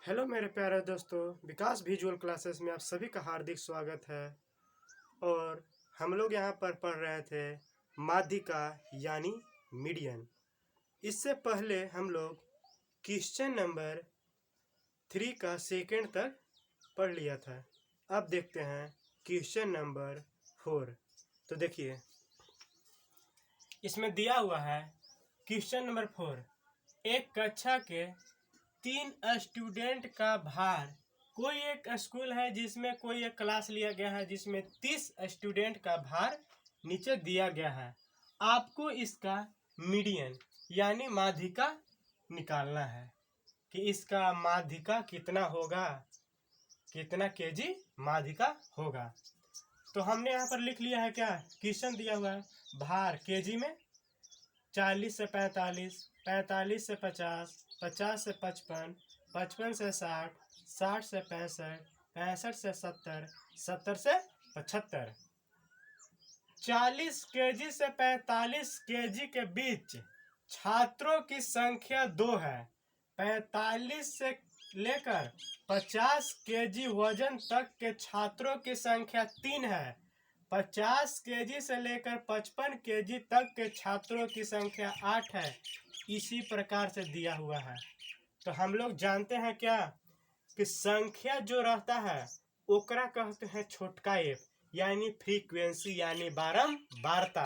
Hello मेरे प्यारे दोस्तों, विकास विजुअल क्लासेस में आप सभी का हार्दिक स्वागत है। और हम लोग यहाँ पर पढ़ रहे थे माध्यिका यानी मीडियन। इससे पहले हम लोग क्वेश्चन नंबर 3 का सेकंड तक पढ़ लिया था। अब देखते हैं क्वेश्चन नंबर 4। तो देखिए, इसमें दिया हुआ है क्वेश्चन नंबर 4। एक कक्षा के 3 स्टूडेंट का भार। कोई एक स्कूल है जिसमें कोई एक क्लास लिया गया है जिसमें 30 स्टूडेंट का भार नीचे दिया गया है। आपको इसका मीडियन यानी माध्यिका निकालना है कि इसका माध्यिका कितना होगा, कितना केजी माध्यिका होगा। तो हमने यहाँ पर लिख लिया है, क्या क्वेश्चन दिया हुआ है। भार केजी में 40 से 45, 45 से 50, 50 से 55, 55 से 60, 60 से 65, 65 से 70, 70 से 75। 40 केजी से 45 केजी के बीच छात्रों की संख्या 2 है। 45 से लेकर 50 केजी वजन तक के छात्रों की संख्या 3 है। 50 केजी से लेकर 55 केजी तक के छात्रों की संख्या 8 है। इसी प्रकार से दिया हुआ है। तो हम लोग जानते हैं क्या कि संख्या जो रहता है ओकरा कहते हैं छोटका एफ यानी फ्रीक्वेंसी यानी बारंबारता।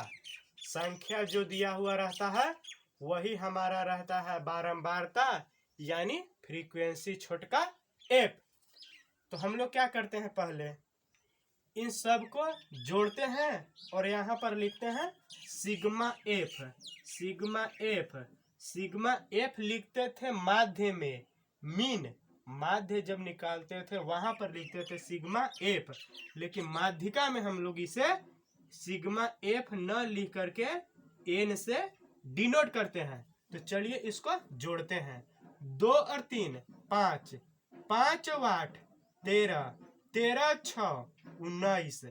संख्या जो दिया हुआ रहता है वही हमारा रहता है बारंबारता यानी फ्रीक्वेंसी छोटका एफ। तो हम लोग क्या करते हैं, पहले इन सब को जोड़ते हैं और यहाँ पर लिखते हैं sigma F. Sigma F, sigma F लिखते थे माध्य में, मीन माध्य जब निकालते थे वहां पर लिखते थे सिग्मा एफ, लेकिन माध्यिका में हम लोग इसे सिग्मा एफ न लिख करके एन से डिनोट करते हैं। तो चलिए इसको जोड़ते हैं। 2 और 3 5, 5 और 8 13, 13 और 6 19,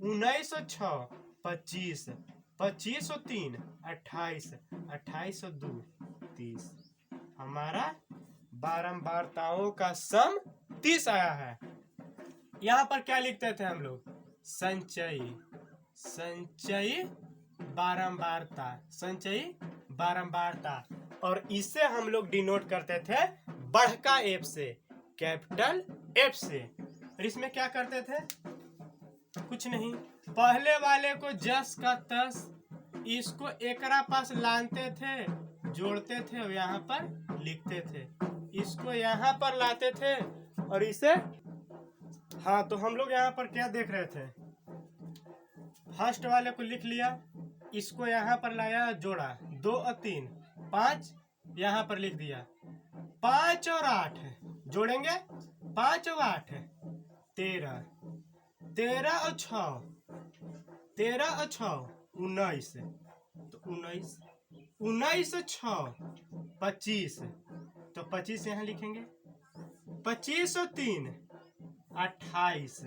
19 और 6 25, 25 और 3 28, 28 और 2 30। हमारा बारंबारताओं का सम 30 आया है। यहाँ पर क्या लिखते थे हम लोग, संचयी, संचयी बारंबारता, संचयी बारंबारता। और इसे हम लोग डिनोट करते थे बढ़का एफ से, कैपिटल एफ से। और इसमें क्या करते थे, कुछ नहीं, पहले वाले को जस का तस इसको एकरा पास लाते थे, जोड़ते थे और यहाँ पर लिखते थे। इसको यहाँ पर लाते थे और इसे, हाँ तो हम लोग यहाँ पर क्या देख रहे थे, फर्स्ट वाले को लिख लिया, इसको यहाँ पर लाया, जोड़ा 2 और 3 5, यहाँ पर लिख दिया 5 और 8 जोड़ेंगे, 5 और 8 13, 13 और 6 13 और 6 19, तो 19, 19 और 6 25, तो 25 यहाँ लिखेंगे, 25 और 3 28,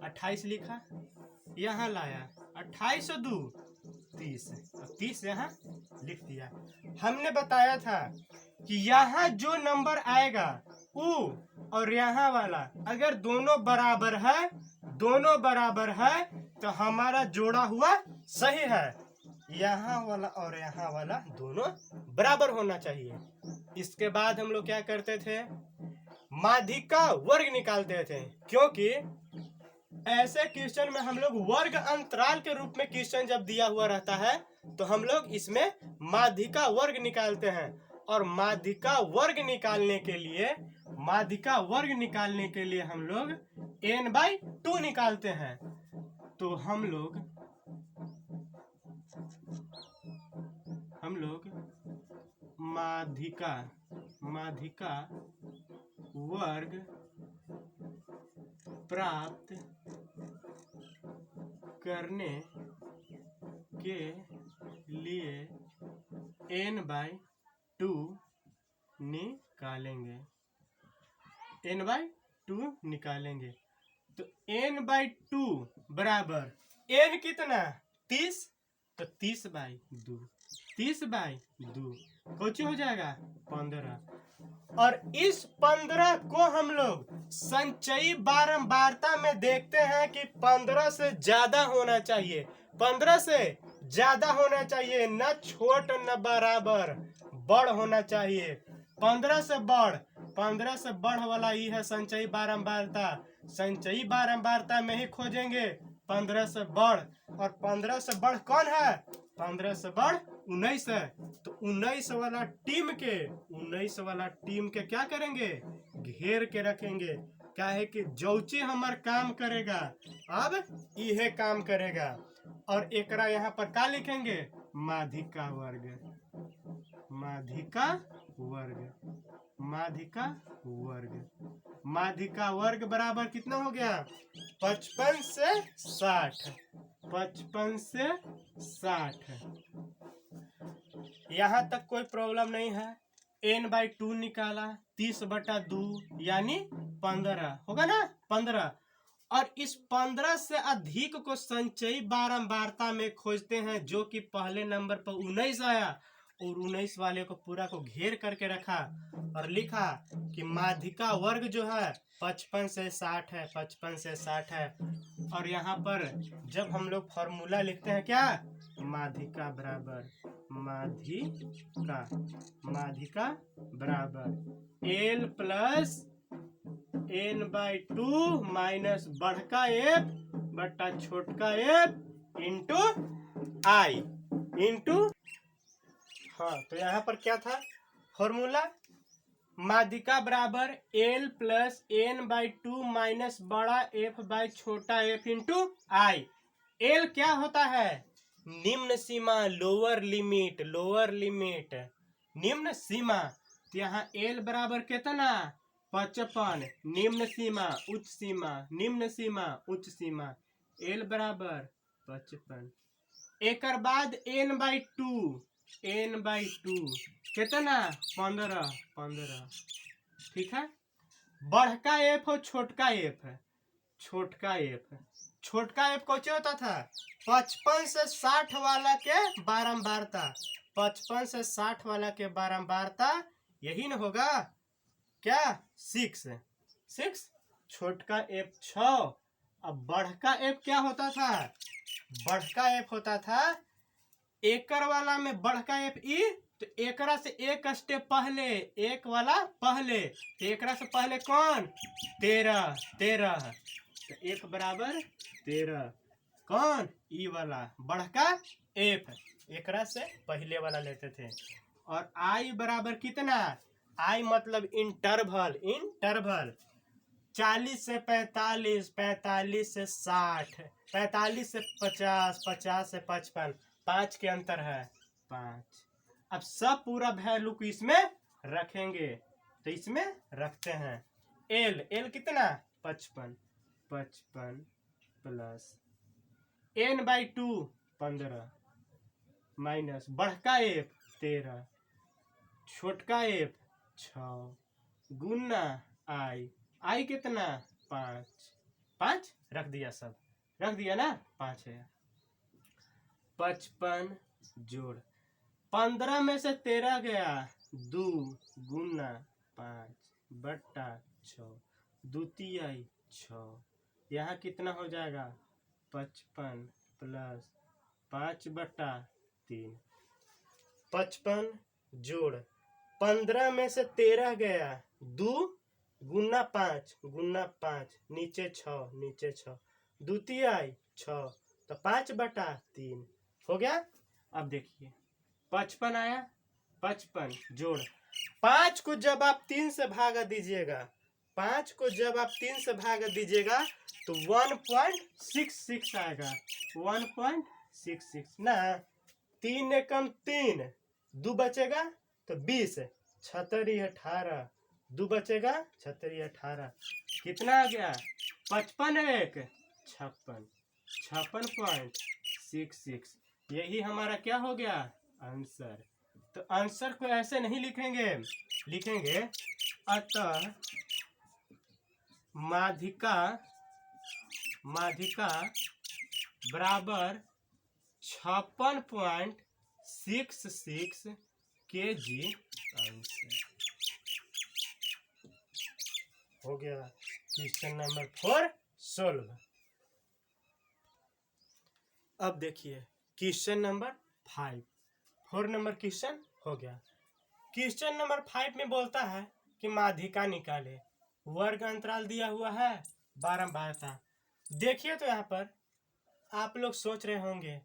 28 लिखा, यहाँ लाया 28 और 2 30, और 30 यहाँ लिख दिया। हमने बताया था कि यहाँ जो नंबर आएगा ऊ और यहाँ वाला अगर दोनों बराबर है, दोनों बराबर है तो हमारा जोड़ा हुआ सही है। यहाँ वाला और यहाँ वाला दोनों बराबर होना चाहिए। इसके बाद हम लोग क्या करते थे, माध्यिका वर्ग निकालते थे, क्योंकि ऐसे क्वेश्चन में हम लोग वर्ग अंतराल के रूप में क्वेश्चन जब दिया हुआ रहता है तो हम लोग इसमें माध्यिका वर्ग निकालते हैं। और माध्यिका वर्ग निकालने के लिए, माध्यिका वर्ग निकालने के लिए हम लोग n/2 निकालते हैं। तो हम लोग माध्यिका वर्ग प्राप्त करने के लिए n/2 निकालेंगे, n/2 निकालेंगे। तो n/2 बराबर n कितना 30, तो 30/2, 30/2 कुछ हो जाएगा 15। और इस 15 को हम लोग संचयी बारंबारता में देखते हैं कि 15 से ज्यादा होना चाहिए, 15 से ज्यादा होना चाहिए, न छोट न बराबर, बड़ होना चाहिए। 15 से बढ़, 15 से बढ़ वाला ही है संचयी बारंबारता। संचयी बारंबारता में ही खोजेंगे 15 से बढ़। और 15 से बढ़ कौन है? 15 से बढ़ 19 है। तो 19 वाला टीम के क्या करेंगे? घेर के रखेंगे। क्या है कि जौची हमार काम करेगा, अब यह काम करेगा। और एकरा यहाँ पर क्या लिखेंगे? माध्यिका वर्ग, माध्यिका वर्ग, माध्यिका वर्ग। माध्यिका वर्ग बराबर कितना हो गया? 55 से 60, 55 से 60। यहाँ तक कोई प्रॉब्लम नहीं है। n/2 निकाला, 30/2 यानी 15 होगा ना, 15। और इस 15 से अधिक को संचयी बारंबारता में खोजते हैं, जो कि पहले नंबर पर 19 आया, और 19 वाले को पूरा को घेर करके रखा और लिखा कि माध्यिका वर्ग जो है 55 से 60 है, 55 से 60 है। और यहाँ पर जब हम लोग फॉर्मूला लिखते हैं क्या? माध्यिका बराबर, माध्यिका बराबर L प्लस n/2 माइनस बढ़का एफ बट्टा छोटका एफ इंटू आई इंटू। हाँ, तो यहाँ पर क्या था फॉर्मूला? माध्यिका बराबर L प्लस n/2 माइनस बड़ा एफ बाई छोटा एफ इंटू आई। L क्या होता है? निम्न सीमा, लोअर लिमिट, लोअर लिमिट, निम्न सीमा। तो यहाँ L बराबर कितना? 55। निम्न सीमा, उच्च सीमा, निम्न सीमा, उच्च सीमा। L बराबर 55। एक बाद n/2, n/2 कितना? 15, 15। ठीक है। बढ़का एफ और छोटका एफ, छोटका एफ, छोटका एफ कौन होता था? 55 से 60 वाला के बारंबारता, 55 से 60 वाला के बारंबारता यही न होगा क्या? 6। छोटका एफ 6। अब बढ़का एफ क्या होता था? बढ़का एफ होता था एकर वाला में बढ़का एफ ई, तो एकरा से एक स्टेप पहले, एक वाला पहले, तो एकरा से पहले कौन? 13, 13। तो एक बराबर 13 कौन? ई वाला बढ़का एफ, एकरा से पहले वाला लेते थे। और आई बराबर कितना? आई मतलब इंटरवल, इंटरवल 40 से 45, 45 से 60, 45 से 50, 50 से 55, 5 के अंतर है 5। अब सब पूरा वैल्यू को इसमें रखेंगे, तो इसमें रखते हैं L कितना? 55, 55 प्लस n/2 15 माइनस बढ़का एफ 13, छोटका एफ 6 गुना आई कितना? 5, 5 रख दिया, सब रख दिया ना, 5 है। 55 जोड़ 15 में से 13 गया, 2 गुना 5 बट्टा 6, 2 तिहाई 6। यहाँ कितना हो जाएगा? 55 प्लस 5/3। 55 जोड़ 15 में से 13 गया, 2 गुना 5 नीचे 6, नीचे 6, 2 तिहाई 6, तो 5/3 हो गया। अब देखिए 55 आया, 55 जोड़ 5 को जब आप 3 से भागा दीजिएगा, 5 को जब आप 3 से भागा दीजिएगा तो 1.66 आएगा, 1.66 ना। 3 एकम 3, 2 बचेगा तो 20, 76 18, 2 बचेगा 76 18, कितना आ गया? 55 1 56, 56.66। यही हमारा क्या हो गया? आंसर। तो आंसर को ऐसे नहीं लिखेंगे, लिखेंगे अतः माध्यिका बराबर 56.66 केजी अंश। हो गया क्वेश्चन नंबर 4 सोल्व। अब देखिए क्वेश्चन नंबर 5, 4 नंबर क्वेश्चन हो गया। क्वेश्चन नंबर 5 में बोलता है कि माध्यिका निकाले, वर्ग अंतराल दिया हुआ है, बारंबारता। देखिए तो यहाँ पर आप लोग सोच रहे होंगे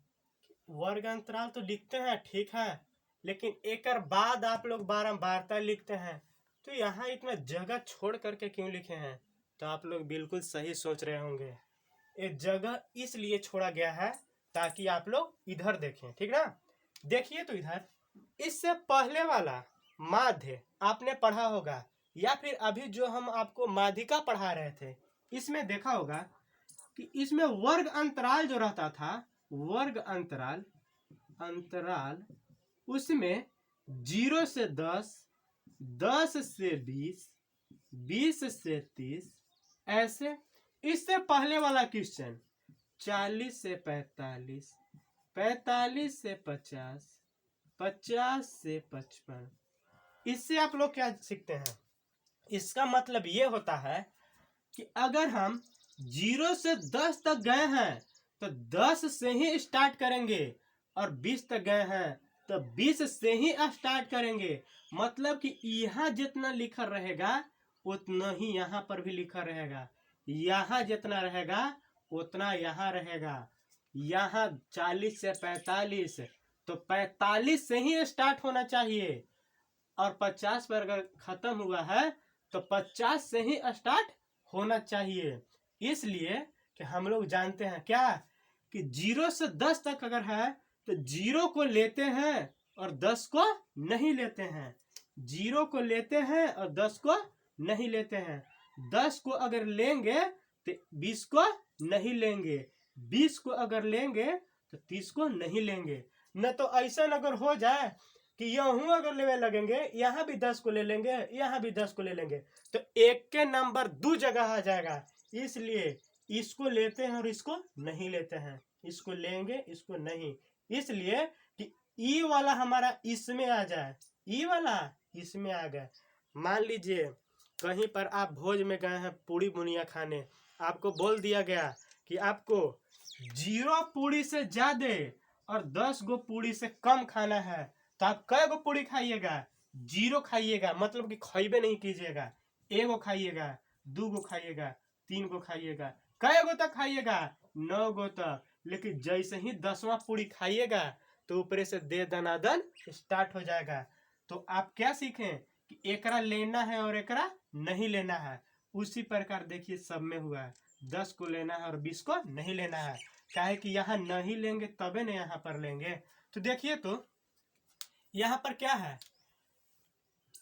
वर्ग अंतराल तो लिखते हैं ठीक है, लेकिन एक बाद आप लोग बारंबारता लिखते हैं, तो यहाँ इतना जगह छोड़ करके क्यों लिखे हैं? तो आप लोग बिल्कुल सही सोच रहे होंगे, ये जगह इसलिए छोड़ा गया है ताकि आप लोग इधर देखें, ठीक ना। देखिए तो इधर इससे पहले वाला माध्य आपने पढ़ा होगा, या फिर अभी जो हम आपको माध्यिका पढ़ा रहे थे इसमें देखा होगा कि इसमें वर्ग अंतराल जो रहता था, वर्ग अंतराल उसमें 0 से 10, 10 से 20, 20 से 30 ऐसे। इससे पहले वाला क्वेश्चन 40 से 45, 45 से 50, 50 से 55। इससे आप लोग क्या सीखते हैं? इसका मतलब ये होता है कि अगर हम 0 से 10 तक गए हैं तो 10 से ही स्टार्ट करेंगे, और 20 तक गए हैं तो 20 से ही स्टार्ट करेंगे। मतलब कि यहाँ जितना लिखा रहेगा उतना ही यहाँ पर भी लिखा रहेगा, यहाँ जितना रहेगा उतना यहाँ रहेगा। यहाँ 40 से 45 तो 45 से ही स्टार्ट होना चाहिए, और 50 पर अगर खत्म हुआ है तो 50 से ही स्टार्ट होना चाहिए। इसलिए कि हम लोग जानते हैं क्या कि 0 से 10 तक अगर है तो 0 को लेते हैं और 10 को नहीं लेते हैं, 0 को लेते हैं और 10 को नहीं लेते हैं। 10 को अगर लेंगे तो 20 को नहीं लेंगे, 20 को अगर लेंगे तो 30 को नहीं लेंगे। न तो ऐसा अगर हो जाए कि यूं अगर लेने लगेंगे, यहाँ भी 10 को ले लेंगे, यहाँ भी 10 को ले लेंगे, तो एक के नंबर 2 जगह आ जाएगा। इसलिए इसको लेते हैं और इसको नहीं लेते हैं, इसको लेंगे इसको नहीं, इसलिए कि ई वाला हमारा इसमें आ जाए, ई वाला इसमें आ गया। मान लीजिए कहीं पर आप भोज में गए हैं पूड़ी बुनिया खाने, आपको बोल दिया गया कि आपको 0 पूड़ी से ज्यादा और 10 गो पूड़ी से कम खाना है, तो आप कै गो पूड़ी खाइएगा? 0 खाइएगा, मतलब कि खइबे नहीं कीजिएगा। 1 गो खाइएगा, 2 गो खाइएगा, 3 गो खाइएगा, कै गो तक खाइएगा? 9 गो तक। लेकिन जैसे ही 10वां पूड़ी खाइएगा तो ऊपर से दे दनादन स्टार्ट हो जाएगा। तो आप क्या सीखें कि एकरा लेना है और एकरा नहीं लेना है। उसी प्रकार देखिए सब में हुआ है, 10 को लेना है और 20 को नहीं लेना है। काहे कि यहाँ नहीं लेंगे तबे न यहाँ पर लेंगे। तो देखिए तो यहाँ पर क्या है,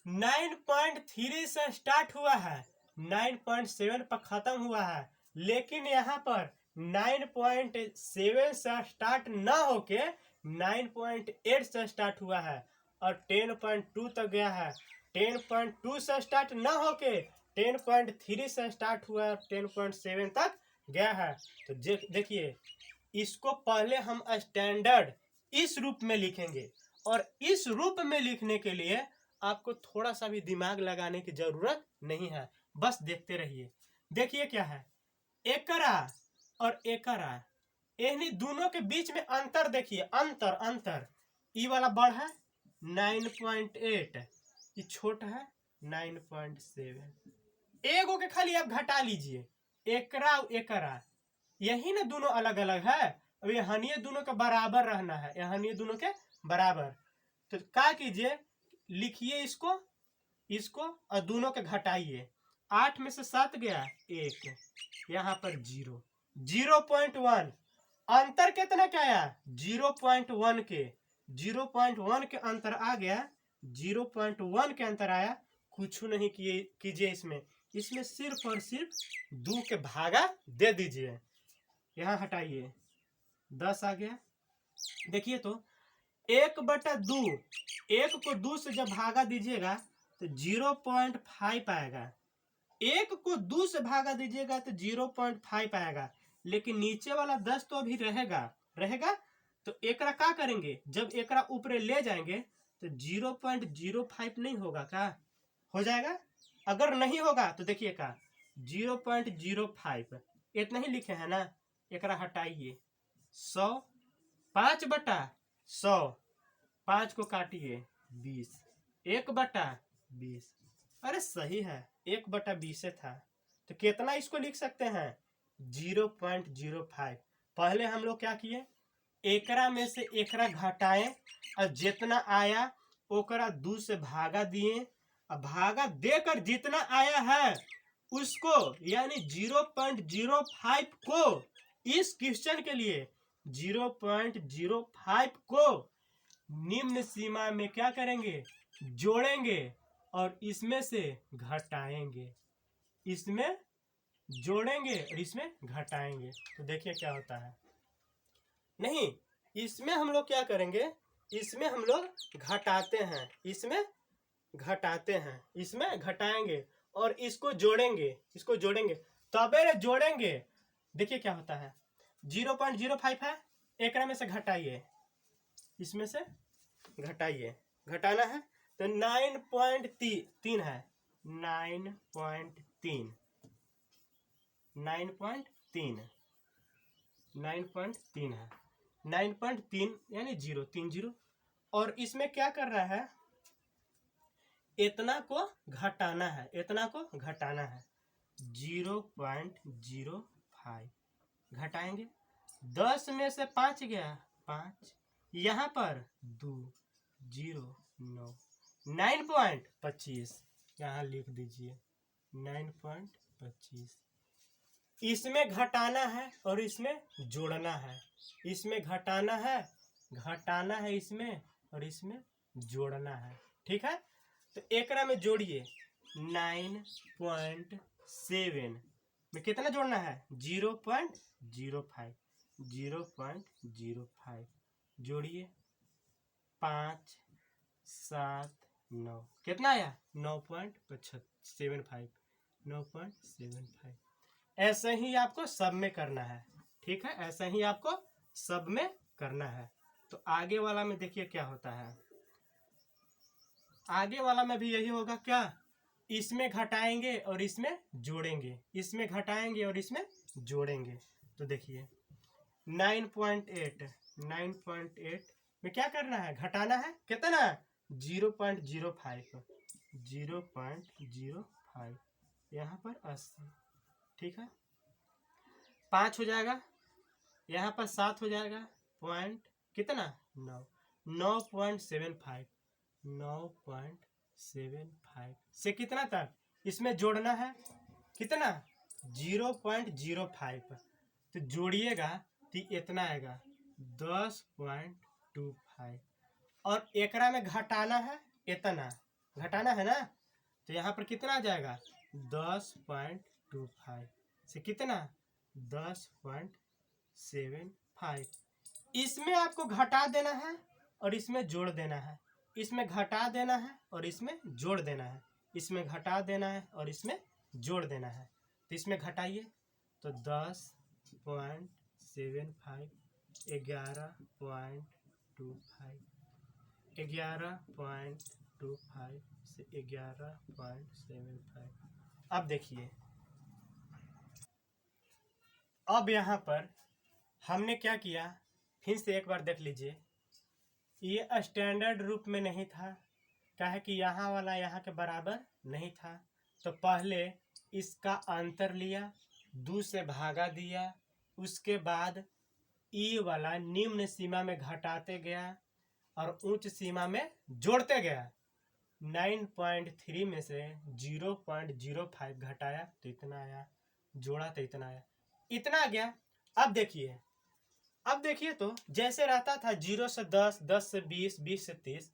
9.3 से स्टार्ट हुआ है, 9.7 पर खत्म हुआ है, लेकिन यहाँ पर 9.7 से स्टार्ट ना होके 9.8 से स्टार्ट हुआ है और 10.2 तक गया है। 10.2 से स्टार्ट ना होके 10.3 से स्टार्ट हुआ है, 10.7 तक गया है। तो देखिए इसको पहले हम स्टैंडर्ड इस रूप में लिखेंगे, और इस रूप में लिखने के लिए आपको थोड़ा सा भी दिमाग लगाने की जरूरत नहीं है, बस देखते रहिए। देखिए क्या है, एकरा और एकरा, इन्हीं दोनों के बीच में अंतर देखिए, अंतर ई वाला बड़ है 9.8, ये छोटा है 9.7। एगो के खाली आप घटा लीजिए, एकरा और एकरा, यही ना दोनों अलग अलग है। अब यहाँ दोनों के बराबर रहना है, यहाँ दोनों के बराबर। तो क्या कीजिए, लिखिए इसको और दोनों के घटाइए। 8 में से 7 गया 1, यहाँ पर 0, 0.1। अंतर कितना क्या आया? 0.1 के 0.1 के अंतर आ गया, 0.1 के अंतर आया। कुछ नहीं कीजिए इसमें सिर्फ और सिर्फ 2 के भागा दे दीजिए। यहाँ हटाइए, 10 आ गया। देखिए तो 1/2, 1 को 2 से जब भागा दीजिएगा तो 0.5 आएगा। 1 को 2 से भागा दीजिएगा तो 0.5 आएगा, लेकिन नीचे वाला 10 तो अभी रहेगा। तो एकरा क्या करेंगे, जब एकरा ऊपर ले जाएंगे तो 0.05 नहीं होगा क्या? हो जाएगा। अगर नहीं होगा तो देखिए का 0.05 इतना ही लिखे हैं ना, एकरा हटाइए 100, 5/100, 5 को काटिए 20, 1/20। अरे सही है, 1/20 था। तो कितना इसको लिख सकते हैं? 0.05। पहले हम लोग क्या किए, एकरा में से एकरा घटाएं और जितना आया ओकरा 2 से भागा दिए, और भागा देकर जितना आया है उसको यानी 0.05 को इस क्वेश्चन के लिए 0.05 को निम्न सीमा में क्या करेंगे? जोड़ेंगे और इसमें से घटाएंगे, इसमें जोड़ेंगे और इसमें घटाएंगे। तो देखिए क्या होता है। नहीं, इसमें हम लोग क्या करेंगे, इसमें हम लोग घटाते हैं, इसमें घटाते हैं, इसमें घटाएंगे और इसको जोड़ेंगे, इसको जोड़ेंगे तबे जोड़ेंगे। देखिए क्या होता है, 0.05 है, एक में से घटाइए, इसमें से घटाइए, घटाना है तो 9.3 है, 9.3 है, 9.3 यानी 030। और इसमें क्या कर रहा है, इतना को घटाना है, इतना को घटाना है 0.05 घटाएंगे। 10 में से 5 गया 5, यहाँ पर 2 0 9, 9.25 यहाँ लिख दीजिए 9.25। इसमें घटाना है और इसमें जोड़ना है, इसमें घटाना है, घटाना है इसमें और इसमें जोड़ना है। ठीक है, तो एकरा में जोड़िए 9.7 में कितना जोड़ना है 0.05, 0.05 जोड़िए 5 7 9 कितना आया 9.75, 9.75। ऐसे ही आपको सब में करना है। ठीक है, ऐसे ही आपको सब में करना है। तो आगे वाला में देखिए क्या होता है, आगे वाला में भी यही होगा क्या, इसमें घटाएंगे और इसमें जोड़ेंगे, इसमें घटाएंगे और इसमें जोड़ेंगे। तो देखिए 9.8 में क्या करना है, घटाना है कितना 0.05, 0.05 यहाँ पर 80। ठीक है, 5 हो जाएगा, यहाँ पर 7 हो जाएगा, पॉइंट कितना 9, 9.75, 9.75 से कितना तक इसमें जोड़ना है, कितना 0.05। तो जोड़िएगा तो इतना आएगा 10.25। और एकरा में घटाना है, इतना घटाना है ना, तो यहाँ पर कितना आ जाएगा 10.25 से कितना 10.75। इसमें आपको घटा देना है और इसमें जोड़ देना है, इसमें घटा देना है और इसमें जोड़ देना है, इसमें घटा देना है और इसमें जोड़ देना है। तो इसमें घटाइए तो 10.75 11.25, 11.25 से 11.75। अब देखिए, अब यहाँ पर हमने क्या किया, फिर से एक बार देख लीजिए। ये स्टैंडर्ड रूप में नहीं था, क्या है कि यहाँ वाला यहाँ के बराबर नहीं था, तो पहले इसका अंतर लिया, 2 से भागा दिया, उसके बाद ई वाला निम्न सीमा में घटाते गया और उच्च सीमा में जोड़ते गया। 9.3 में से 0.05 घटाया तो इतना आया, जोड़ा तो इतना आया, इतना आ गया। अब देखिए तो जैसे रहता था 0 से 10, 10 से 20, 20 से 30,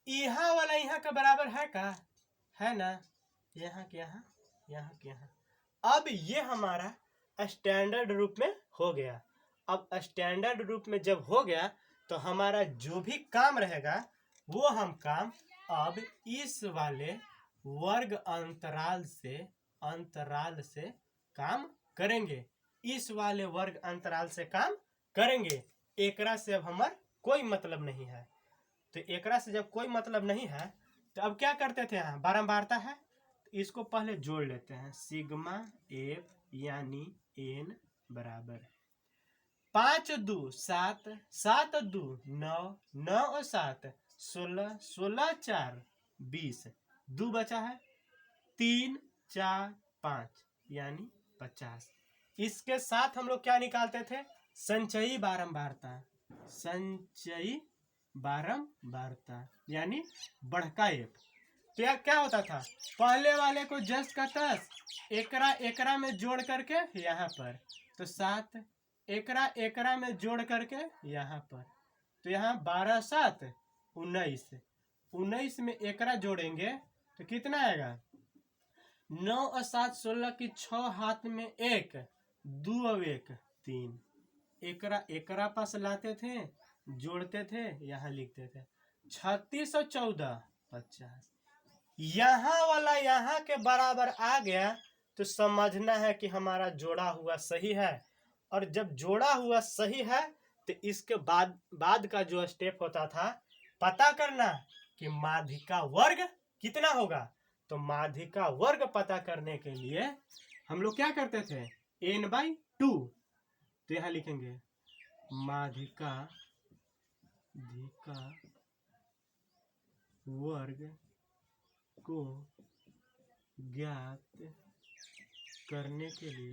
यहाँ वाला यहाँ का बराबर है का, है ना, यहाँ के यहाँ, यहाँ के यहाँ। अब ये हमारा स्टैंडर्ड रूप में हो गया। अब स्टैंडर्ड रूप में जब हो गया तो हमारा जो भी काम रहेगा वो हम काम अब इस वाले वर्ग अंतराल से काम करेंगे, इस वाले वर्ग अंतराल से काम करेंगे। एकरा से अब हमार कोई मतलब नहीं है। तो एकरा से जब कोई मतलब नहीं है तो अब क्या करते थे, यहाँ बारंबारता है तो इसको पहले जोड़ लेते हैं, सिग्मा एफ यानी एन बराबर 5 2 7, 7 2 9, 9 और 7 16, 16 4 20, 2 बचा है 3 4 5 यानी 50। इसके साथ हम लोग क्या निकालते थे, संचयी बारंबारता, संचयी बारंबारता यानी बढ़का एफ। तो यह क्या होता था, पहले वाले को जस का तस एकरा एकरा में जोड़ करके यहाँ पर, तो 7 एकरा एकरा में जोड़ करके यहाँ पर, तो यहाँ 12 7 19, 19 में एकरा जोड़ेंगे तो कितना आएगा, 9 और 7 16 की 6 हाथ में 1 2 और 1 3, एकरा एकरा पास लाते थे जोड़ते थे यहाँ लिखते थे 36 और 14 50। यहाँ वाला यहाँ के बराबर आ गया तो समझना है कि हमारा जोड़ा हुआ सही है। और जब जोड़ा हुआ सही है तो इसके बाद का जो स्टेप होता था पता करना कि माध्य का वर्ग कितना होगा। तो माध्य का वर्ग पता करने के लिए हम लोग क्या करते थे, n/2। तो यहाँ लिखेंगे माध्य का वर्ग को ज्ञात करने के लिए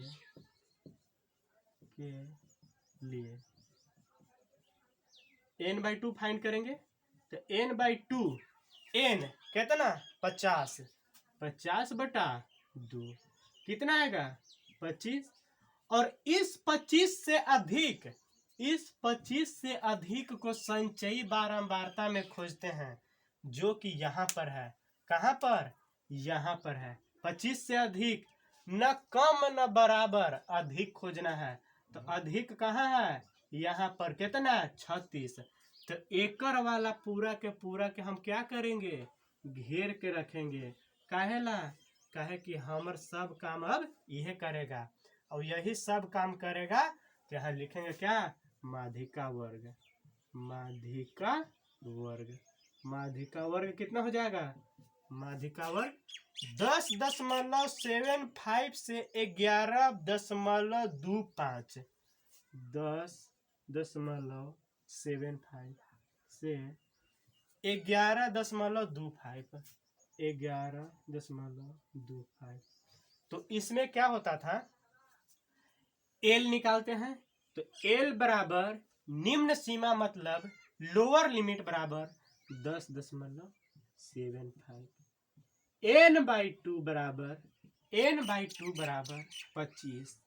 n/2 फाइंड करेंगे। तो n/2 n कितना 50, 50/2 कितना आएगा 25। और इस 25 से अधिक को संचयी बारंबारता में खोजते हैं, जो कि यहाँ पर है। कहाँ पर, यहाँ पर है। 25 से अधिक, न कम न बराबर, अधिक खोजना है। तो अधिक कहाँ है, यहाँ पर कितना 36। तो एकड़ वाला पूरा के हम क्या करेंगे, घेर के रखेंगे। काहेला, कहे कि हमर सब काम अब यह करेगा और यही सब काम करेगा। तो यहाँ लिखेंगे क्या, माध्य का वर्ग। माध्य का वर्ग, माध्य का वर्ग कितना हो जाएगा, माध्य का वर्ग 10.75 से 11.25, 10.75 से 11.25, 11.25। तो इसमें क्या होता था, एल निकालते हैं। तो एल बराबर निम्न सीमा मतलब लोअर लिमिट बराबर 10.75, n/2 बराबर 25,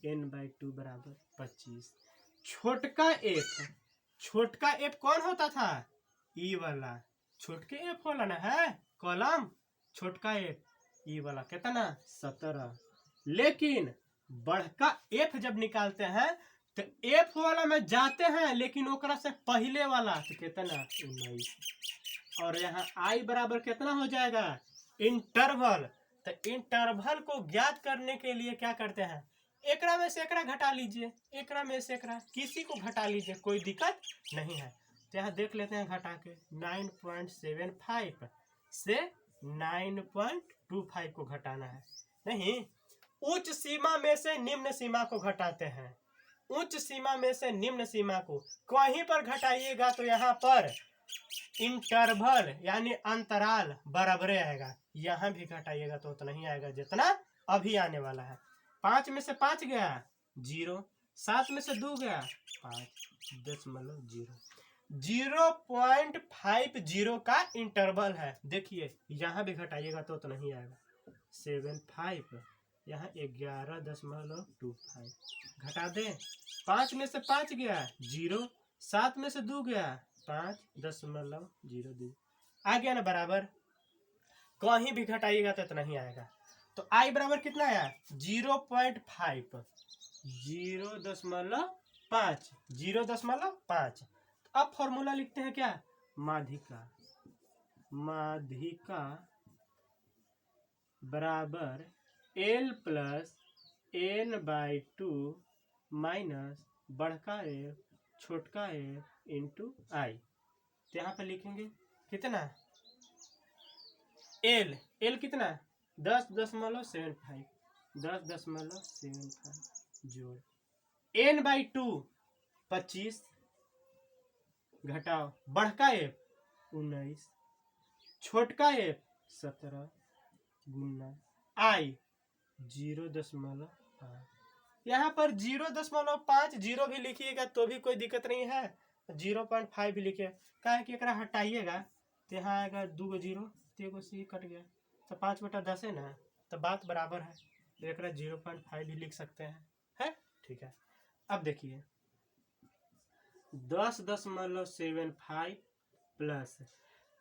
n/2 बराबर 25। छोटका एफ कौन होता था, ई वाला छोटके एफ वाला ना है कॉलम, छोटका एफ ई वाला कितना 17। लेकिन बढ़का एफ जब निकालते हैं तो एफ वाला में जाते हैं लेकिन ओकरा से पहले वाला तो कितना 19। और यहाँ आई बराबर कितना हो जाएगा, इंटरवल। तो इंटरवल को ज्ञात करने के लिए क्या करते हैं, एकरा में से एकरा घटा लीजिए, एकरा में से एकरा किसी को घटा लीजिए, कोई दिक्कत नहीं है। तो यहाँ देख लेते हैं घटा के, 9.75 से 9.25 को घटाना है। नहीं, उच्च सीमा में से निम्न सीमा को घटाते हैं। उच्च सीमा में से निम्न सीमा को कहीं पर घटाइएगा तो यहाँ पर इंटरवल यानी अंतराल बराबर आएगा। यहाँ भी घटाइएगा तो उतना ही आएगा जितना अभी आने वाला है। 5 में से 5 गया 0, 7 में से 2 गया 5.0, 0.50 का इंटरवल है। देखिए यहाँ भी घटाइएगा तो उतना ही आएगा 75, यहाँ 11.25 घटा दें। 5 में से 5 गया 0, 7 में से 2 गया 5.02 आ गया ना बराबर। कहीं भी घटाइएगा तो इतना ही आएगा। तो आई बराबर कितना आया 0.5, 0.5। अब फॉर्मूला लिखते हैं क्या, माध्यिका बराबर L प्लस n/2 माइनस बढ़का एफ छोटका एफ इंटू आई। तो यहाँ पर लिखेंगे कितना, एल, एल कितना 10.75, 10.75 जोड़ n/2 25 घटाओ बढ़का एफ 19 छोटका एफ 17 गुना आई 0.5। यहाँ पर 0.5 जीरो भी लिखिएगा तो भी कोई दिक्कत नहीं है, 0.5 भी लिखिए, क्या है कि एकरा हटाइएगा तो यहाँ आएगा 2 जीरो, तो एगो सी कट गया, तो 5/10 है ना, तो बात बराबर है, तो एकरा 0.5 भी लिख सकते हैं, है ठीक है। अब देखिए 10.75 प्लस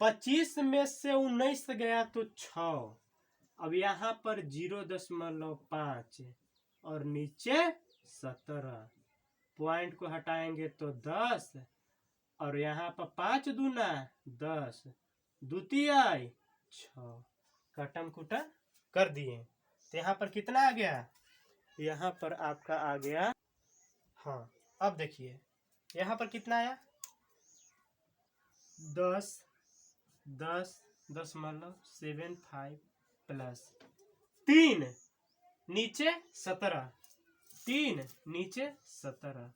25 में से 19 गया तो 6, अब यहाँ पर 0.5 और नीचे 17, पॉइंट को हटाएंगे तो 10 और यहाँ पर 5 दूना 10, द्वितीय 6, कटम कुटा कर दिए, तो यहाँ पर कितना आ गया, यहाँ पर आपका आ गया, हाँ अब देखिए यहाँ पर कितना आया 10.75 प्लस 3 नीचे 17, 3 नीचे 17,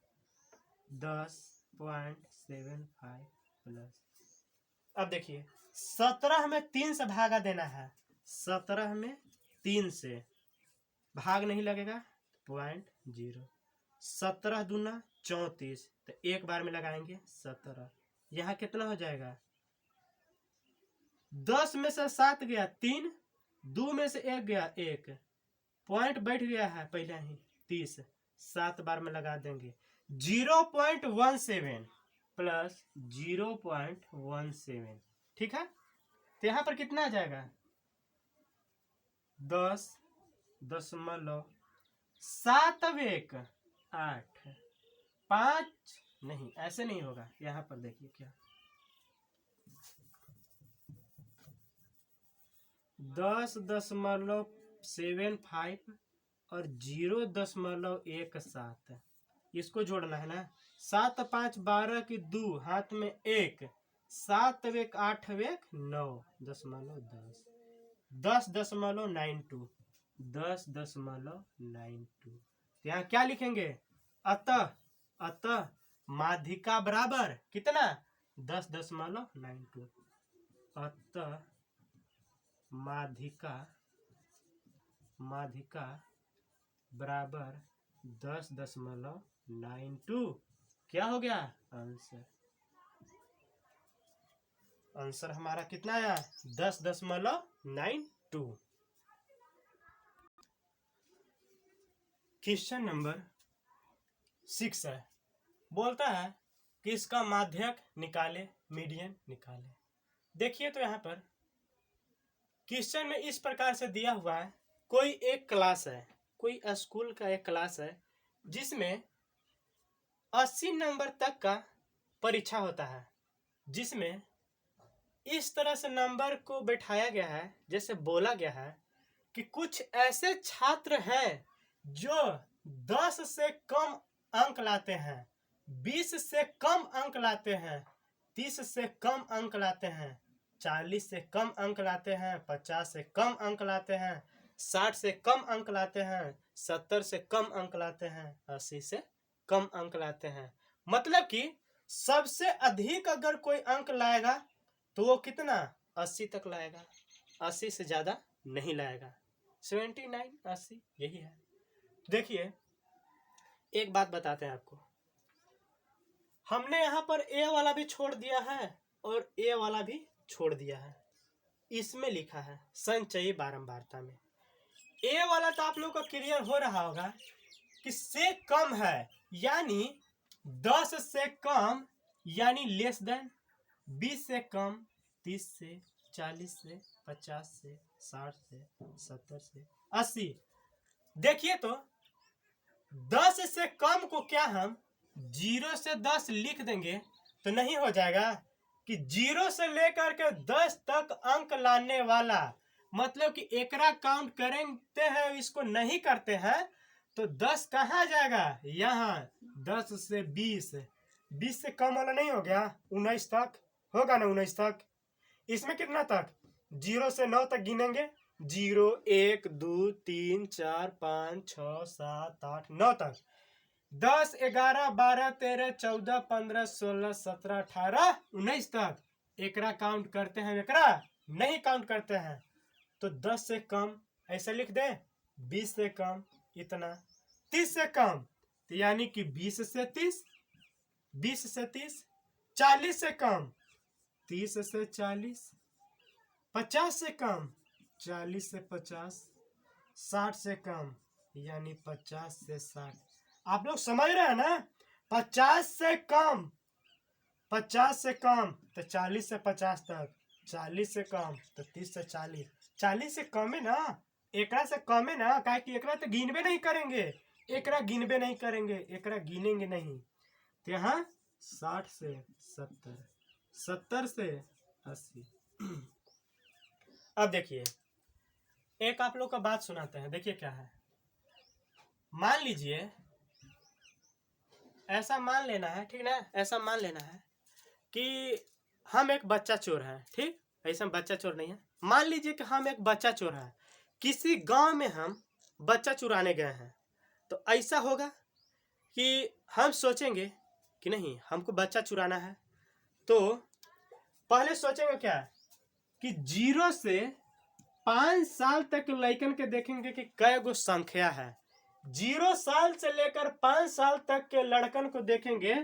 10.75 प्लस, अब देखिए 17 में 3 से भागा देना है, 17 में 3 से भाग नहीं लगेगा 0.0, 17 दूना 34, तो एक बार में लगाएंगे 17, यहाँ कितना हो जाएगा 10 में से 7 गया 3, 2 में से 1 गया 1, पॉइंट बैठ गया है पहले ही 30, 7 बार में लगा देंगे 0.17 प्लस 0.17, ठीक है। तो यहाँ पर कितना आ जाएगा 10.7 8, 5 नहीं ऐसे नहीं होगा, यहाँ पर देखिए क्या 10.75 और 0.17, इसको जोड़ना है ना, 7 5 12 की 2 हाथ में 1, 7 1 8 1 9 10.10, 10.92, 10.92, यहाँ क्या लिखेंगे, अतः अतः माध्यिका बराबर कितना 10.92, अतः माध्यिका बराबर 10.92, क्या हो गया आंसर, आंसर हमारा कितना आया 10.92। क्वेश्चन नंबर 6 है, बोलता है कि इसका माध्यक निकाले, मीडियन निकाले। देखिए तो यहाँ पर क्वेश्चन में इस प्रकार से दिया हुआ है, कोई एक क्लास है, कोई स्कूल का एक क्लास है जिसमें 80 नंबर तक का परीक्षा होता है, जिसमें इस तरह से नंबर को बैठाया गया है, जैसे बोला गया है कि कुछ ऐसे छात्र हैं जो 10 से कम अंक लाते हैं, 20 से कम अंक लाते हैं, 30 से कम अंक लाते हैं, 40 से कम अंक लाते हैं, 50 से कम अंक लाते हैं, 60 से कम अंक लाते हैं, 70 से कम अंक लाते हैं, 80 से कम अंक लाते हैं। मतलब कि सबसे अधिक अगर कोई अंक लाएगा तो वो कितना 80 तक लाएगा, 80 से ज़्यादा नहीं लाएगा, 79 80 यही है। देखिए एक बात बताते हैं आपको, हमने यहाँ पर ए वाला भी छोड़ दिया है और ए वाला भी छोड़ दिया है, इसमें लिखा है संचयी बारंबारता में। ए वाला तो आप लोग को क्लियर हो रहा होगा कि से कम है, यानी 10 से कम यानी लेस देन, 20 से कम, 30 से, 40 से, 50 से, 60 से, 70 से, 80। देखिए तो 10 से कम को क्या हम 0 से 10 लिख देंगे तो नहीं हो जाएगा कि 0 से लेकर के 10 तक अंक लाने वाला, मतलब कि एकरा काउंट करेंगे हैं, इसको नहीं करते हैं तो 10 कहाँ जाएगा, यहाँ 10 से 20, 20 से कम वाला नहीं हो गया 19 तक, होगा ना 19 तक। इसमें कितना तक, 0 से 9 तक गिनेंगे, 0 1 2 3 4 5 6 7 8 9 तक, 10 11 12 13 14 15 16 17 18 19 तक। एकरा काउंट करते हैं, एकरा नहीं काउंट करते हैं। तो 10 से कम ऐसा लिख दे, 20 से कम इतना, 30 से कम तो यानी कि 20 से 30, 20 से 30, 40 से कम 30 से 40, 50 से कम 40 से 50, 60 से कम यानी 50 से 60। आप लोग समझ रहे हैं ना, 50 से कम, 50 से कम तो 40 से 50 तक, 40 से कम तो 30 से 40, 40 से कम है ना, एकरा से कम है ना, काहे कि एकरा तो गिनबे नहीं करेंगे, एकरा गिनबे नहीं करेंगे, एकरा गिनेंगे नहीं। तो यहाँ 60 से 70, 70 से 80। अब देखिए एक आप लोग का बात सुनाते हैं, देखिए क्या है। मान लीजिए, ऐसा मान लेना है, ठीक ना, ऐसा मान लेना है कि हम एक बच्चा चोर है, ठीक, ऐसा बच्चा चोर नहीं है, मान लीजिए कि हम एक बच्चा चोर है, किसी गांव में हम बच्चा चुराने गए हैं। तो ऐसा होगा कि हम सोचेंगे कि नहीं हमको बच्चा चुराना है, तो पहले सोचेंगे क्या कि 0 से 5 साल तक लड़कन के देखेंगे कि कै गो संख्या है। 0 साल से लेकर 5 साल तक के लड़कन को देखेंगे,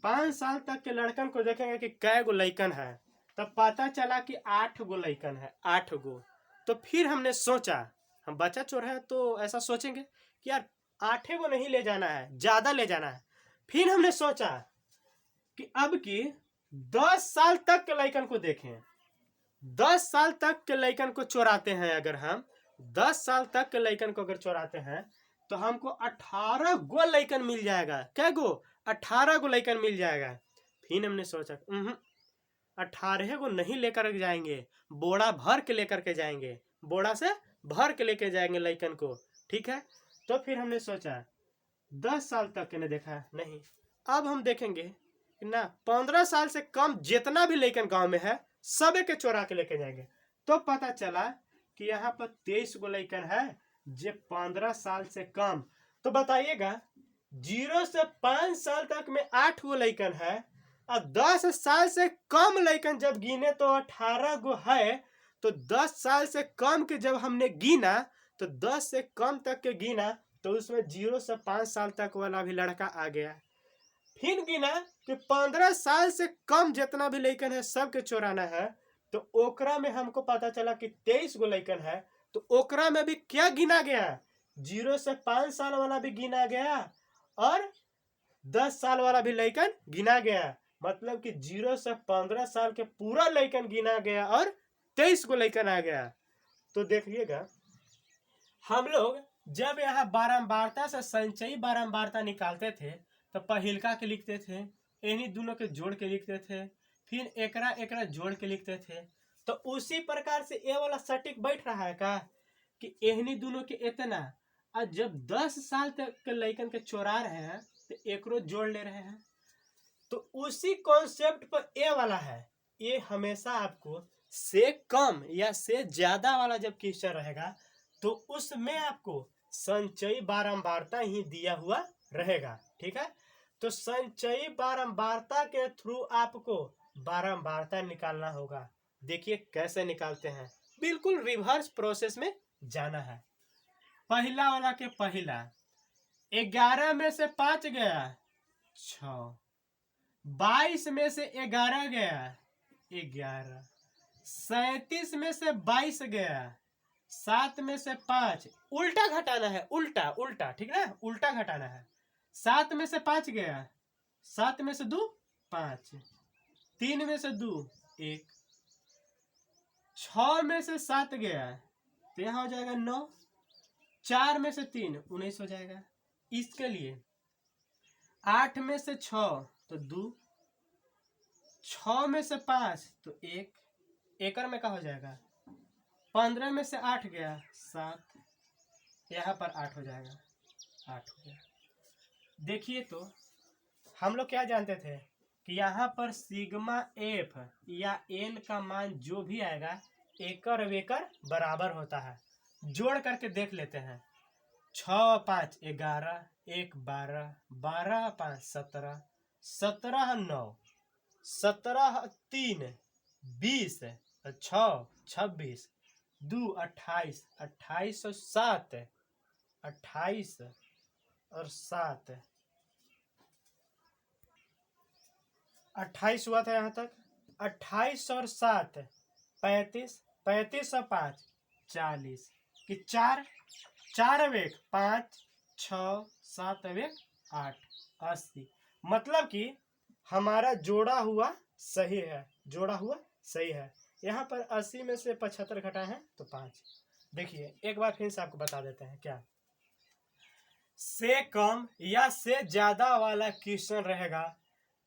5 साल तक के लड़कन को देखेंगे कि कै गो लड़कन है। तब पता चला कि 8 गो लड़कन है, 8 गो। तो फिर हमने सोचा, हम बच्चा चोर है तो ऐसा सोचेंगे कि यार 8 गो नहीं ले जाना है, ज्यादा ले जाना है। फिर हमने सोचा कि अब की 10 साल तक के लड़कन को देखें, 10 साल तक के लड़कन को चोराते हैं, अगर हम 10 साल तक के लड़कन को अगर चोराते हैं तो हमको 18 गो लड़कन मिल जाएगा। क्या गो, 18 गो लड़कन मिल जाएगा। फिर हमने सोचा 18 गो नहीं लेकर जाएंगे, बोड़ा भर के लेकर के जाएंगे, बोड़ा से भर के लेके जाएंगे लड़कन को, ठीक है। तो फिर हमने सोचा 10 साल तक के ने देखा नहीं, अब हम देखेंगे ना 15 साल से कम जितना भी लड़कन गांव में है सब के चोरा के लेके जाएंगे। तो पता चला कि यहाँ पर 23 गो लड़कन है जो 15 साल से कम। तो बताइएगा 0 से 5 साल तक में 8 गो लड़कन है और 10 साल से कम लड़कन जब गिने तो 18 गो है। तो 10 साल से कम के जब हमने गिना तो 10 से कम तक के गिना तो उसमें 0 से 5 साल तक वाला भी लड़का आ गया। फिर गिना कि 15 साल से कम जितना भी लड़कन है सबके चोराना है। तो ओकरा में हमको पता चला कि 23 गो लड़कन है। तो ओकरा में भी क्या गिना गया, 0 से 5 साल वाला भी गिना गया और 10 साल वाला भी लड़कन गिना गया। मतलब कि 0 से 15 साल के पूरा लड़कन गिना गया और 23 गो लड़कन आ गया। तो देखिएगा हम लोग जब यहाँ बारंबारता से संचयी बारंबारता निकालते थे तो पहिलका के लिखते थे, इन्हीं दोनों के जोड़ के लिखते थे, फिर एकरा एकरा जोड़ के लिखते थे। तो उसी प्रकार से ये वाला सटीक बैठ रहा है का कि इन्हीं दोनों के इतना, और जब 10 साल तक के लड़कन के चोरा रहे हैं तो एकरो जोड़ ले रहे हैं। तो उसी कॉन्सेप्ट पर ये वाला है, ये हमेशा आपको से कम या से ज्यादा वाला जब क्वेश्चन रहेगा तो उसमें आपको संचयी बारंबारता ही दिया हुआ रहेगा, ठीक है। तो संचयी बारंबारता के थ्रू आपको बारंबारता निकालना होगा। देखिए कैसे निकालते हैं, बिल्कुल रिवर्स प्रोसेस में जाना है। पहला वाला के पहला 11 में से 5 गया 6, 22 में से 11 गया 11, 37 में से 22 गया, 7 में से 5, उल्टा घटाना है, उल्टा उल्टा, ठीक है, उल्टा घटाना है। 7 में से 5 गया, 7 में से 2 5, 3 में से 2 1, 6 में से 7 गया तो यहाँ हो जाएगा 9, 4 में से 3 19 हो जाएगा। इसके लिए 8 में से 6 तो 2, 6 में से 5 तो 1, एकड़ में क्या हो जाएगा, 15 में से 8 गया 7, यहाँ पर 8 हो जाएगा, 8 हो गया। देखिए तो हम लोग क्या जानते थे कि यहाँ पर सिग्मा एफ या एन का मान जो भी आएगा एकर वेकर बराबर होता है। जोड़ करके देख लेते हैं। 6 5 11, 1 12, 12 5 17, 17 9, 17 3 20, 6 26, 2 28, 28 और 7, 28 और 7, 28 हुआ था यहाँ तक। 28 और 7 35, 35 और 5 40, कि 4 4 अब 1 5 6 7 अब 1 8, 80। मतलब कि हमारा जोड़ा हुआ सही है, जोड़ा हुआ सही है। यहाँ पर 80 में से 75 घटाए हैं तो 5। देखिए एक बार फिर से आपको बता देते हैं क्या से कम या से ज्यादा वाला क्वेश्चन रहेगा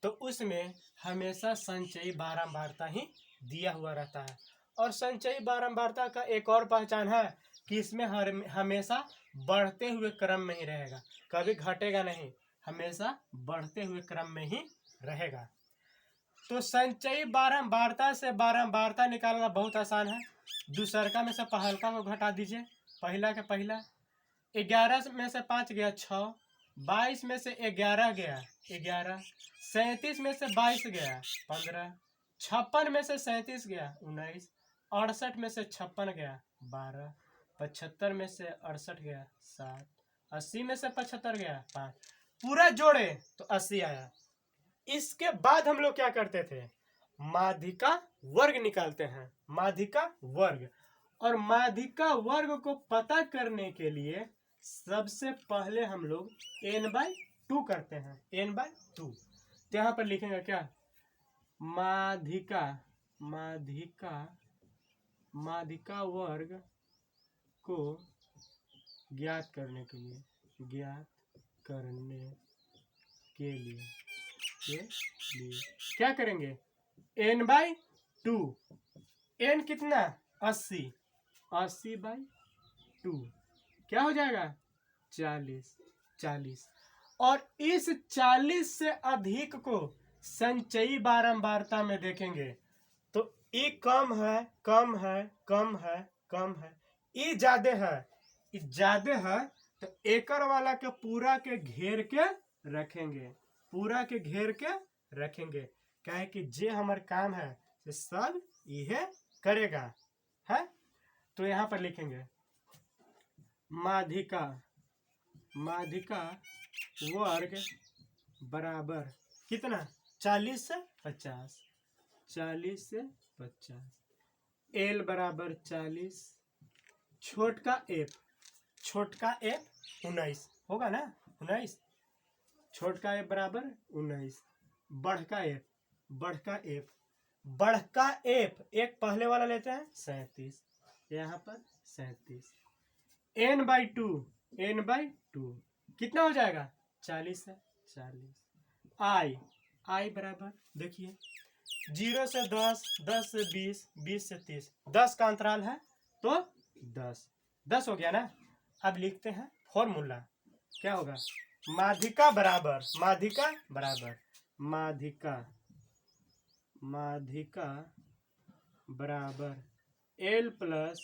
तो उसमें हमेशा संचयी बारंबारता ही दिया हुआ रहता है। और संचयी बारंबारता का एक और पहचान है कि इसमें हमेशा बढ़ते हुए क्रम में ही रहेगा, कभी घटेगा नहीं, हमेशा बढ़ते हुए क्रम में ही रहेगा। तो संचयी बारंबारता से बारंबारता निकालना बहुत आसान है। दूसरका में से पहलका को घटा दीजिए, पहला के पहला। 11 में से 5 गया 6, 22 में से 11 गया 11, 37 में से 22 गया 15, 56 में से 37 गया 19, 68 में से 56 गया 12, 75 में से 68 गया 7, 80 में से 75 गया 5। पूरा जोड़े तो 80 आया। इसके बाद हम लोग क्या करते थे, माध्यिका वर्ग निकालते हैं, माध्यिका वर्ग। और माध्यिका वर्ग को पता करने के लिए सबसे पहले हम लोग n/2 करते हैं, n/2। तो यहाँ पर लिखेंगे क्या, माध्यिका माध्यिका माध्यिका वर्ग को ज्ञात करने के लिए, ज्ञात करने के लिए क्या करेंगे, n/2। n कितना 80, 80/2 क्या हो जाएगा 40, 40। और इस 40 से अधिक को संचयी बारंबारता में देखेंगे तो ई कम है कम है कम है कम है, ई ज्यादा है, ई ज्यादा है तो एकर वाला के पूरा के घेर के रखेंगे, पूरा के घेर के रखेंगे। क्या है कि जे हमार काम है तो सब यह करेगा है। तो यहाँ पर लिखेंगे माध्यिका माध्यिका वर्ग बराबर कितना 40 से 50, 40 से 50, एल बराबर 40, छोटका एफ 19 होगा ना, 19, छोटका एफ बराबर 19, बढ़का एफ एक पहले वाला लेते हैं 37, यहाँ पर 37, n/2 कितना हो जाएगा 40 से 40। आई बराबर देखिए 0 से 10, 10 से 20, 20 से 30, 10 का अंतराल है तो 10 हो गया ना। अब लिखते हैं फॉर्मूला, क्या होगा, माध्यिका बराबर L प्लस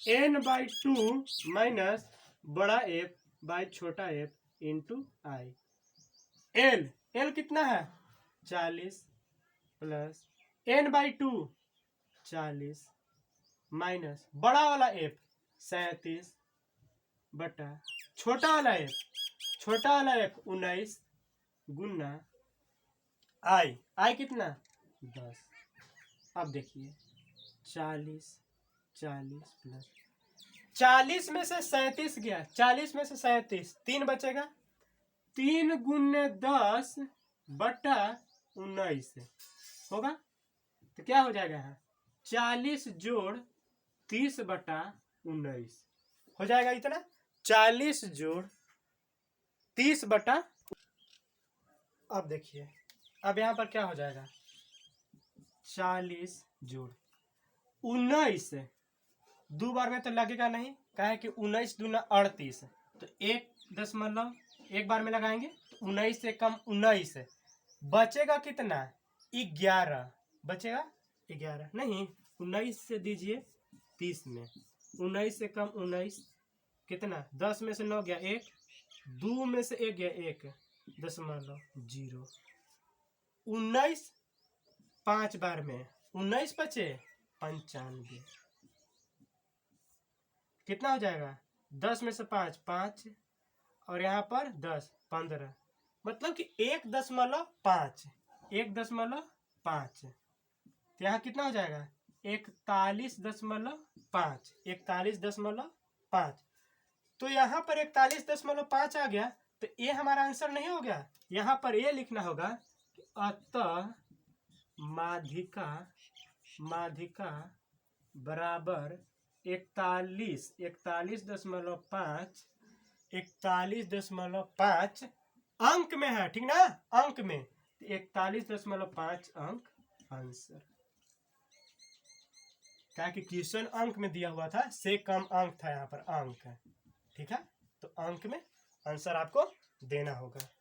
n/2 माइनस बड़ा एफ बाई छोटा एफ इंटू आई। एल कितना है 40 प्लस n/2 40 माइनस बड़ा वाला एफ 37 बटा छोटा वाला एफ 19 गुना आई कितना 10। अब देखिए 40 प्लस 40 में से 37 गया, 40 में से 37 3 बचेगा, 3 गुने 10 बटा 19 होगा। तो क्या हो जाएगा यहाँ 40 जोड़ 30 बटा 19 हो जाएगा इतना, 40 जोड़ 30 बटा। अब देखिए अब यहाँ पर क्या हो जाएगा 40 जोड़ 19, 2 बार में तो लगेगा नहीं, कहा है कि 19 दूना 38, तो 1 दशमलव 1 बार में लगाएंगे तो 19 से कम 19 बचेगा कितना 11 बचेगा 11 नहीं 19 से दीजिए 30 में 19 से कम 19 कितना 10 में से 9 गया 1 2 में से 1 गया 1 0 19 5 बार में 19 बचे 95 कितना हो जाएगा 10 में से 5 5 और यहाँ पर 10 15 मतलब कि 1.5 1.5 तो यहाँ कितना हो जाएगा 41.5 41.5 तो यहाँ पर 41.5 आ गया तो ये हमारा आंसर नहीं हो गया। यहाँ पर ये लिखना होगा कि अतः माध्यिका बराबर 41.5 अंक में है, ठीक ना, अंक में 41.5 अंक आंसर। क्या कि क्वेश्चन अंक में दिया हुआ था, से कम अंक था, यहाँ पर अंक है, ठीक है, तो अंक में आंसर आपको देना होगा।